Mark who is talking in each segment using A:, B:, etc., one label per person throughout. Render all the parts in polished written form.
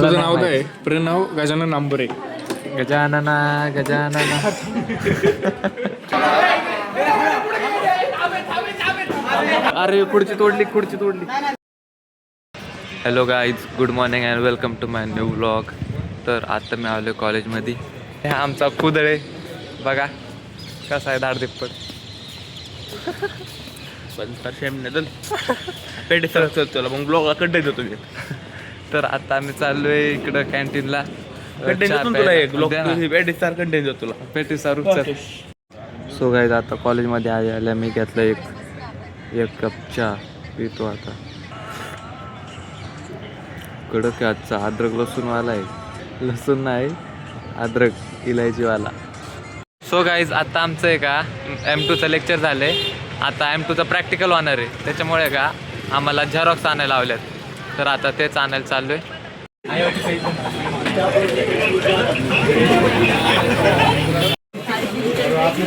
A: तुझं नाव काय? प्रणव गजानन नांबरे.
B: गजानना गजानना. अरे खुर्ची तोडली. Hello guys, good morning and welcome to my new vlog. तर आता मी आलो कॉलेजमध्ये. हा आमचा कुदळे बघा कसा आहे धाडधिप्पट.
A: पेटे सर चल मग ब्लॉग कडे देतो मी.
B: तर आता आम्ही चाललोय इकडं कॅन्टीनला. पेटी सारूचा. सो गाईज आता कॉलेजमध्ये आल्या मी घेतलं एक कप चहा पितो आता. कडक आहे आजचा. अद्रक लसूणवाला आहे. लसूण नाही, अद्रक इलायचीवाला. सो गाईज आता आमचं आहे का M2चं लेक्चर झालं आहे. आता M2चं प्रॅक्टिकल होणार आहे. त्याच्यामुळे का आम्हाला झेरॉक्स आणायला लावल्यात. तर आता तेच आणायला चाललो आहे.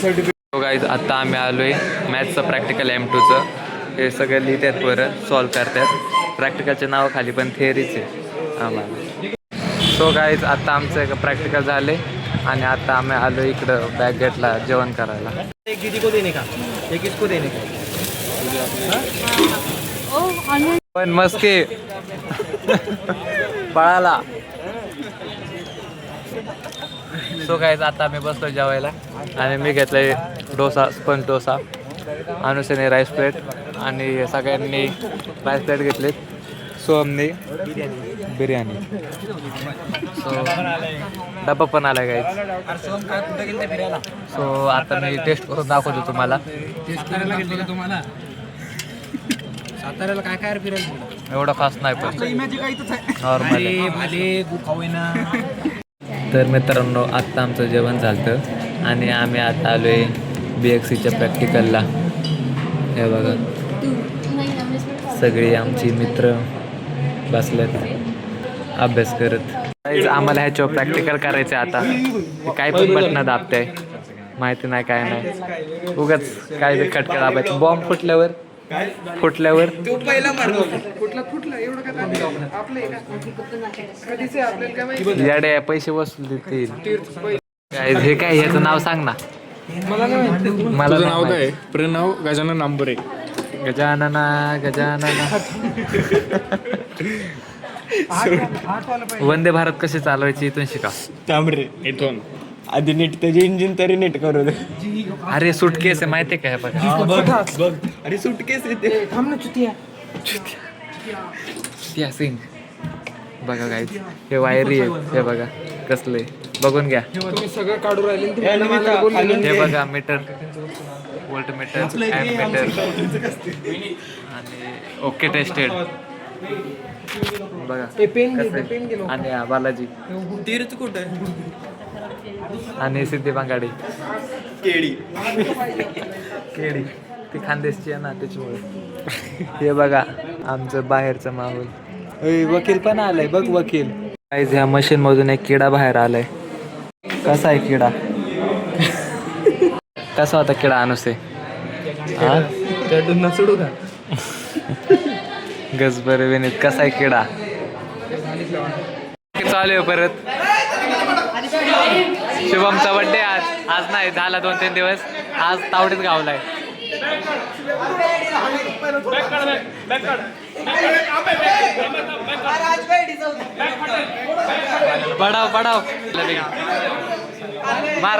B: सो गाईज आता आम्ही आलो आहे मॅथ्सचं प्रॅक्टिकल M2चं. हे सगळं लिहितात बरं, सॉल्व करतात. प्रॅक्टिकलच्या नावाखाली पण थिअरीच आहे आम्हाला. सो गाईज आता आमचं एक प्रॅक्टिकल झाले आणि आता आम्ही आलो इकडं बॅग गेटला जेवण करायला. पण मस्के पळाला. सो गाईज आता आम्ही बसलो जेवायला आणि मी घेतलंय डोसा, स्पंज डोसा. अनुषाने राईस प्लेट आणि सगळ्यांनी राईस प्लेट घेतलीत. सोमने बिर्याणी. सो डब्बा पण आला गाईज. सो आता मी टेस्ट करून दाखवतो तुम्हाला.
C: साताऱ्याला काय काय फिरायला
B: एवढं खास नाही पण नॉर्मल. तर मित्रांनो आत्ता आमचं जेवण झालं आणि आम्ही आता आलो आहे BXCच्या प्रॅक्टिकलला. हे बघा सगळी आमची मित्र बसलेत अभ्यास करत. आम्हाला ह्याच्यावर प्रॅक्टिकल करायचं आता. काय पण बटणं दाबते माहिती नाही काय नाही. उगाच काय बी खटका दाबायचं. बॉम्ब फुटल्यावर याडे पैसे वसूल देतील. हे काय ह्याचं नाव सांग ना.
A: मला तुझं नाव काय? प्रणव गजानन नांबरे.
B: गजानना गजानना. वंदे भारत कशी चालवायची इथून शिका.
A: तांबरे इथून
C: आधी नीट त्याचे इंजिन तरी नीट करू दे.
B: अरे सुटकेस आहे माहिती आहे काय बघा.
C: अरे सुटकेस येते. थांब ना चुतिया.
B: त्या सिंग बघा काय हे वायरी आहे. हे बघा कसले बघून घ्या.
C: तुम्ही सगळं काढू राहिले.
B: हे बघा meter, volt meter, and meter आणि ओके टेस्टेड. बघा कसं. आणि हा बालाजी
C: तीरच कुठं
B: आणि सिद्धी बांगाडी
C: केळी
B: ती खानदेशची आहे ना त्याच्यामुळे. हे बघा आमचं बाहेरचं माहोल. वकील पण आलाय बघ वकील. गाईज ह्या मशीन मधून एक किडा बाहेर आलाय. कसा आहे किडा? कसा होता किडा अनुसे?
C: चढून सोडू का?
B: गजबर विनीत कसा आहे किडा? चालू आहे परत. शुभमचा बड्डे आज नाही झाला 2-3 दिवस. आज तावडीत गावलाय. पडाव मार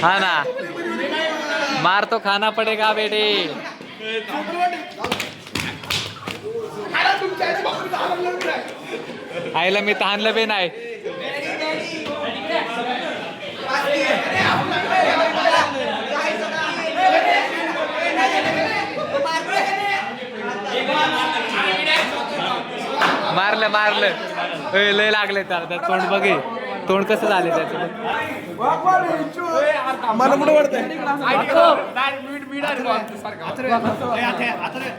B: हा ना. मार तो खाना पडेगा बेटे. आईला मी तहानलं बी नाही. मारलं लय लागले त्याला. तोंड बघे तोंड कसं झाले त्याचं.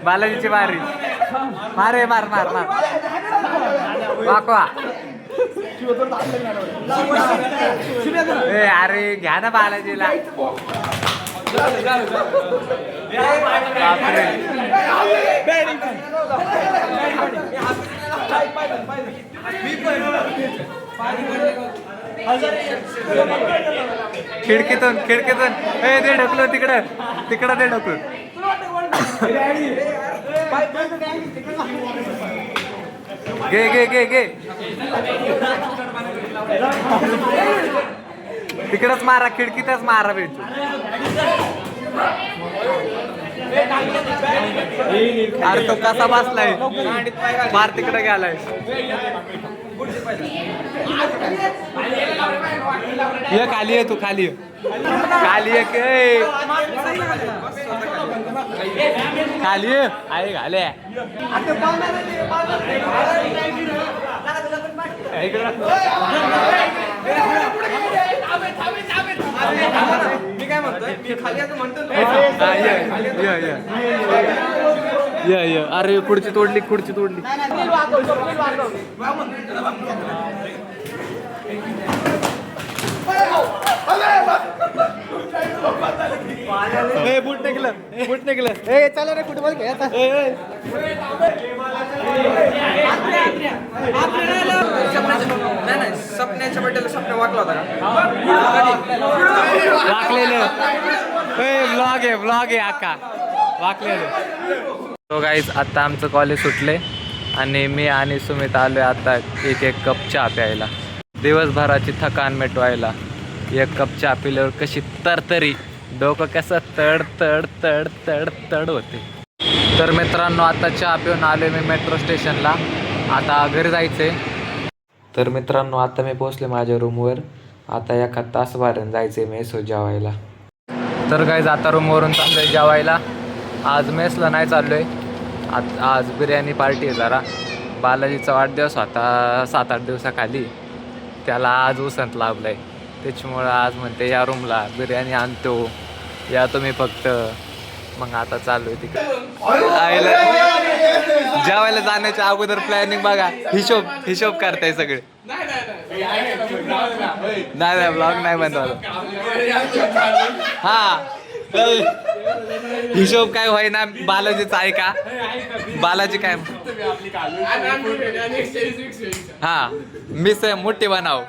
B: बालाजीची बारी. मार वाकवा. अरे घ्या ना बालाजीला. बापरे. खिडकीतून दे ढकलून तिकडं दे ढकलून. घे तिकडच मारा, खिडकीतच मारा भेटू. अरे तो कसा बसलाय, मार तिकडे गेलाय. ये खाली आहे, तू खाली आहे खाली आहे घाले.
C: मी काय म्हणतोय, मी खाली आता म्हणतो.
B: अरे खुर्ची तोडली.
C: बूट निघलं. चला रे फुटबॉल खेळ आता. नाही सपन्याच्या बड्डेला स्वप्न वाकला होता
B: वाकलेलं. ब्लॉग आहे अक्का वाकलेलं. तो गाईज आता आमचं कॉलेज सुटले आणि मी आणि सुमित आलोय आता एक कप चहा प्यायला. दिवसभराची थकान मिटवायला एक कप चहा पिल्यावर कशी तरतरी, डोकं कसं तड तड तड तड तड होते. तर मित्रांनो आता चहा पिऊन आलोय मी मेट्रो स्टेशनला. आता घरी जायचंय. तर मित्रांनो आता मी पोहोचले माझ्या रूमवर. आता एका तासभराने जायचंय मेसवर जेवायला. तर गाईज आता रूमवरून चाललोय जेवायला. आज मेसला नाही चाललोय. आज बिर्याणी पार्टी आहे जरा. बालाजीचा वाढदिवस होता 7-8 दिवसाखाली, त्याला आज उसंत लाभलाय. त्याच्यामुळं आज म्हणते या रूमला बिर्याणी आणतो, या तुम्ही फक्त. मग आता चालू आहे तिकडे जेवायला जाण्याच्या अगोदर प्लॅनिंग बघा. हिशोब करताय सगळे. नाही ब्लॉग नाही बनवला. हा हिशोब काय होय ना. बालाजीचा ऐका. बालाजी काय हा मिस मोठी बनाव.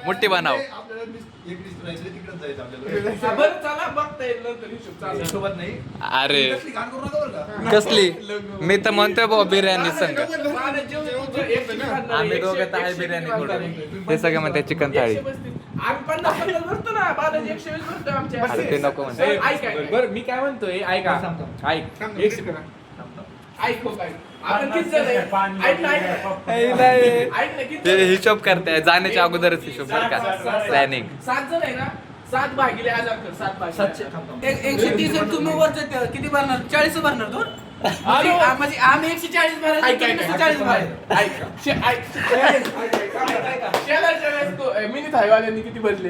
B: अरे कसली, मी तर म्हणतोय भाऊ बिर्याणी संग. आम्ही दोघं तर आहे बिर्याणी करून. ते सगळे म्हणते चिकन थाळी. अरे ते नको म्हणते.
A: बरं मी काय म्हणतोय ऐका. एक सेकंद.
B: ते हिशोब करताय जाण्याच्या अगोदरच हिशोब बरं का. प्लॅनिंग
D: 7 जण आहे ना. 7 भागिले 1000 कर. 7 भागिले 130. तुम्ही वरचं किती भरणार? 40 भरणार तू. म्हणजे आम्ही 140 भरणार. 140
A: मिनी थायवाल्यांनी किती भरले?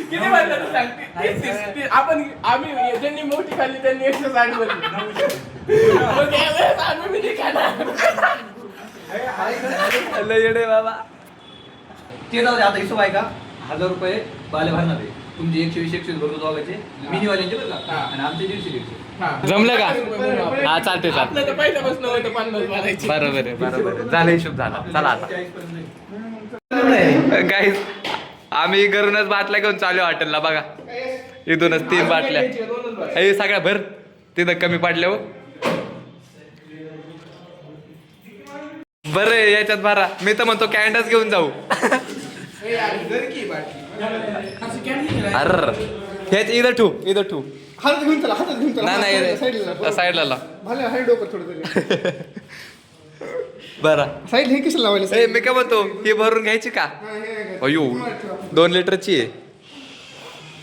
D: किती भरणार तू सांगते. आम्ही ज्यांनी मोठी खाल्ली त्यांनी 160 भरली. आम्ही मिनी खाणार.
B: येडे बाबा.
E: ते जाऊ दे. आता हिशोब आहे का? 1000 रुपये बाले भरणार आहे. तुमचे 120 भरतो दोघांचे. मिनीवाल्यांचे बरं का, आणि आमचे 150.
B: जमलं का? हा चालते.
D: आपलं तर पहिल्यापासून होतं 50 भरायची.
B: बरोबर आहे. झालं हिशोब झाला. चला आता गाईज आम्ही घरूनच बाटल्या घेऊन चालू हॉटेलला बघा. इथूनच 3 बाटल्या. हे सगळ्या भर तिथं कमी पडल्या. बरं याच्यात भरा. मी तर म्हणतो कॅन्डस घेऊन जाऊ. अर ह्याच इथं ठेवू.
C: हातात घेऊन चला.
B: नाही साईडला लाव.
C: मला डोकं थोडं
B: बरं.
C: साईड हे किशाला लावायला.
B: ए मी काय म्हणतो ही भरून घ्यायची का? अयो 2 लिटरची आहे.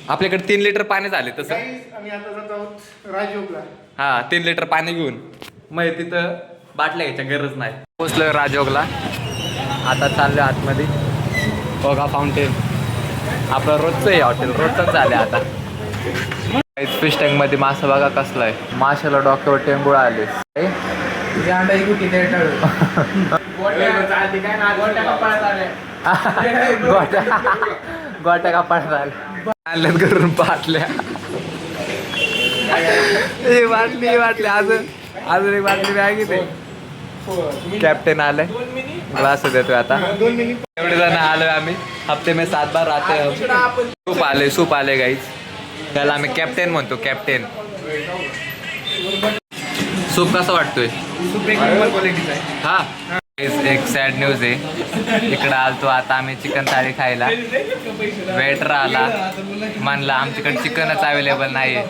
B: आपल्याकडे 3 लिटर पाणी झाले तसं.
C: आम्ही आता जात आहोत राजयोगला.
B: हा 3 लिटर पाणी घेऊन. मग तिथं बाटल्या घ्यायच्या गरज नाही. पोचलोय राजयोगला. आता चाललोय आतमध्ये. बघा फाउंटेन. आपलं रोजचं आहे हॉटेल. रोजच झालं आता. फिश टँक मध्ये मासा बघा कसला आहे. माशाला डोक्यावर टेंबुळ आले. गोट्या का पडतात आणल्यात करून बाटल्या बाटली अजून एक बाटली बॅग इथे कॅप्टन आलंय ग्लास देतोय आता एवढे जण आलोय आम्ही हफ्ते में 7 बार राहते सूप आले गाईज त्याला आम्ही कॅप्टन म्हणतो कॅप्टन सूप कसा वाटतोय हा एक सॅड न्यूज आहे इकडं आलतो आता आम्ही चिकन थाळी खायला वेटर आला म्हणला आमच्याकडे चिकनच अवेलेबल नाहीये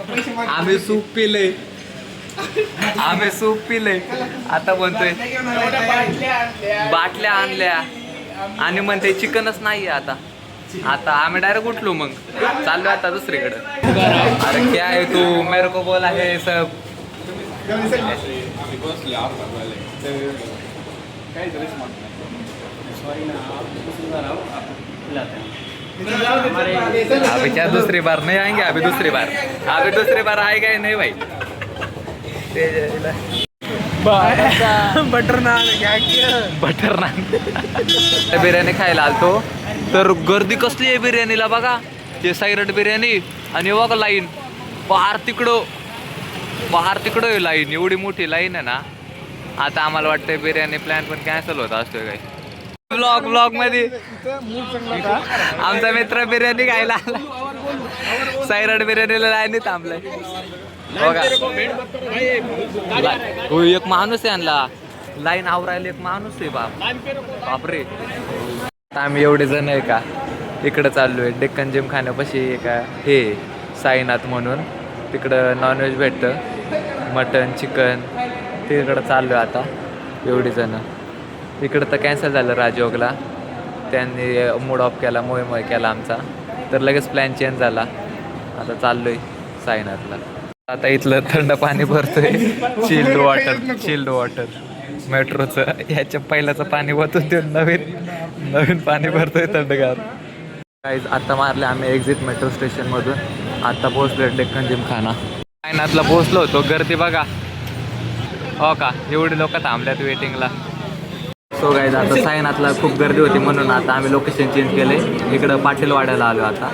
B: आम्ही सूप पिलंय आता म्हणतोय बाटल्या आणल्या आणि म्हणते चिकनच नाहीये आता आम्ही डायरेक्ट उठलो मग चाललो आता दुसरीकडे अरे क्या है तू मेरे को बोला है सब अभी क्या दूसरी बार नहीं आएंगे अभी दूसरी बार आएगा ही नहीं भाई
D: बटर नान
B: बिर्याणी खायला आलतो तर गर्दी कसली आहे बिर्याणीला बघा ते साईरट बिर्याणी आणि बघा लाईन बाहेर तिकडं लाईन एवढी मोठी लाईन आहे ना आता आम्हाला वाटतंय बिर्याणी प्लॅन पण कॅन्सल होता असतोय काही ब्लॉग मध्ये आमचा मित्र बिर्याणी खायला आला साईरट बिर्याणीला लाईन थांबलाय बघा एक माणूस आहे आणला लाईन आवरायला एक माणूस आहे बापरे आम्ही एवढे जण आहे का इकडं चाललोय डेक्कन जिम खाण्यापाशी एका हे साईनाथ म्हणून तिकडं नॉनव्हेज भेटतं मटन चिकन तिकडं चाललोय आता एवढी जण इकडं तर कॅन्सल झालं राजयोगला त्यांनी मूड ऑफ केला मोय केला आमचा तर लगेच प्लॅन चेंज झाला आता चाललोय साईनाथला आता इथलं थंड पाणी भरतोय चिल्ड वॉटर मेट्रोचं ह्याच्या पहिल्याचं पाणी वतून देऊन नवीन पाणी भरतोय थंडगार काहीच आता मारले आम्ही एक्झिट मेट्रो स्टेशनमधून आता पोहोचलो डेक्कन जिमखाना साईनाथला पोहोचलो होतो गर्दी बघा हो का एवढी लोक थांबल्यात वेटिंगला सो गाईज आता साईनाथला खूप गर्दी होती म्हणून आता आम्ही लोकेशन चेंज केले इकडं पाटीलवाड्याला आलो आता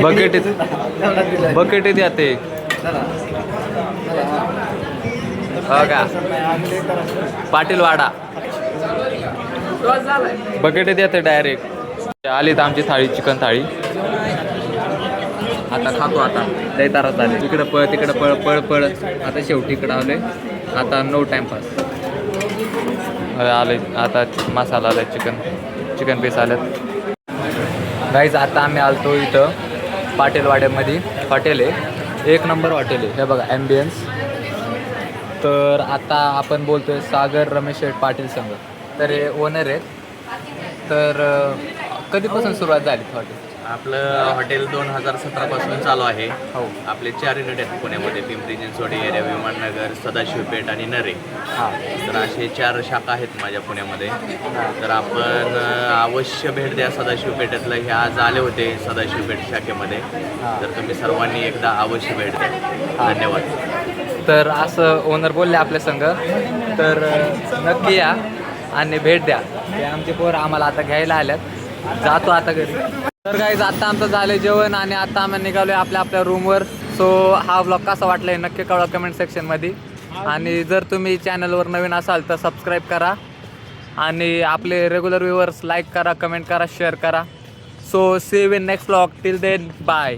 B: बकेट येते हो का पाटीलवाडा बकेट येते डायरेक्ट आली तर आमची थाळी चिकन थाळी आता खातो आता लय तारात आले इकडं पळ तिकडं पळ आता शेवटी इकडं आले आता नो टाइमपास आले आता मसाला आलाय चिकन पीस आलेत गाईज आता आम्ही आलतो इथं पाटीलवाड्यामध्ये हॉटेल आहे 1 नंबर हॉटेल आहे हे बघा ॲम्बियन्स तर आता आपण बोलतोय सागर रमेश शेठ पाटील संघ तर हे ओनर आहेत तर कधीपासून सुरुवात झाली हॉटेल
F: आपलं हॉटेल 2017 पासून चालू आहे
B: हो
F: आपले 4 युनिट आहेत पुण्यामध्ये पिंपरी चिंचवड एरिया विमाननगर सदाशिवपेठ आणि नरे
B: हां
F: तर असे 4 शाखा आहेत माझ्या पुण्यामध्ये तर आपण अवश्य भेट द्या सदाशिवपेठेतलं हे आज आले होते सदाशिवपेठ शाखेमध्ये तर तुम्ही सर्वांनी एकदा अवश्य भेट द्या धन्यवाद
B: तर असं ओनर बोलले आपल्या संघ तर नक्की या आणि भेट द्या ते आमचे पोरं आम्हाला आता घ्यायला आल्यात जातो आता घरी तर गाईज आता आमचं झालं जेवण आणि आता आम्ही निघालोय आपल्या रूमवर सो हा व्लॉग कसा वाटला हे नक्की कळवा कमेंट सेक्शनमध्ये आणि जर तुम्ही चॅनलवर नवीन असाल तर सबस्क्राईब करा आणि आपले रेग्युलर व्ह्यूअर्स लाईक करा कमेंट करा शेअर करा so see you in next vlog till then bye